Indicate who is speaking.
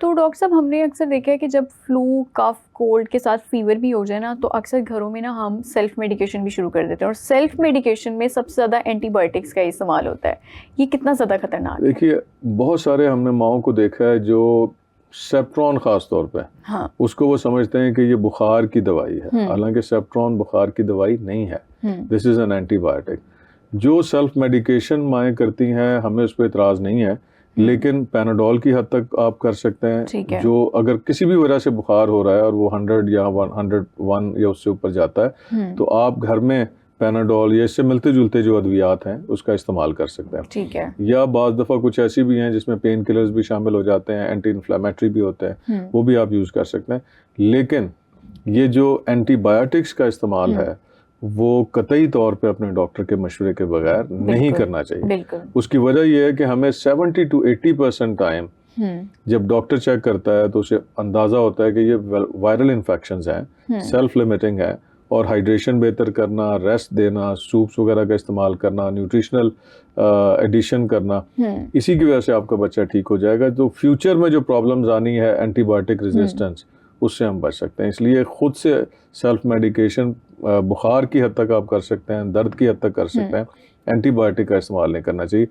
Speaker 1: तो डॉक्टर साहब हमने अक्सर देखा है कि जब फ्लू कफ कोल्ड के साथ फीवर भी हो जाए ना, तो अक्सर घरों में ना हम सेल्फ मेडिकेशन भी शुरू कर देते हैं, और सेल्फ मेडिकेशन में सबसे ज़्यादा एंटीबायोटिक्स का इस्तेमाल होता है। ये कितना ज़्यादा खतरनाक है?
Speaker 2: देखिए, बहुत सारे हमने माओं को देखा है जो सेप्ट्रॉन ख़ास तौर पे,
Speaker 1: हाँ।
Speaker 2: उसको वो समझते हैं कि ये बुखार की दवाई है, हालांकि सेप्ट्रॉन बुखार की दवाई नहीं है। This is an antibiotic. जो सेल्फ मेडिकेशन माएँ करती हैं, हमें उस पर इतराज़ नहीं है, लेकिन पैनाडोल की हद तक आप कर सकते हैं। जो अगर किसी भी वजह से बुखार हो रहा है और वो 100 या 101 या उससे ऊपर जाता है, तो आप घर में पैनाडोल या इससे मिलते जुलते जो अद्वियात हैं उसका इस्तेमाल कर सकते हैं।
Speaker 1: ठीक है।
Speaker 2: या बाज़ दफ़ा कुछ ऐसी भी हैं जिसमें पेन किलर्स भी शामिल हो जाते हैं, एंटी इन्फ्लेमेटरी भी होते हैं, वो भी आप यूज़ कर सकते हैं। लेकिन ये जो एंटीबायोटिक्स का इस्तेमाल है वो कतई तौर पे अपने डॉक्टर के मशवरे के बगैर नहीं करना चाहिए। उसकी वजह यह है कि हमें 70 to 80% टाइम जब डॉक्टर चेक करता है तो उसे अंदाज़ा होता है कि ये वायरल इन्फेक्शंस हैं, सेल्फ लिमिटिंग है, और हाइड्रेशन बेहतर करना, रेस्ट देना, सूप्स वगैरह का इस्तेमाल करना, न्यूट्रिशनल एडिशन करना, इसी की वजह से आपका बच्चा ठीक हो जाएगा। तो फ्यूचर में जो प्रॉब्लम्स आनी है एंटीबायोटिक रेजिस्टेंस, उससे हम बच सकते हैं। इसलिए खुद से सेल्फ मेडिकेशन बुखार की हद तक आप कर सकते हैं, दर्द की हद तक कर सकते हैं, एंटीबायोटिक का इस्तेमाल नहीं करना चाहिए।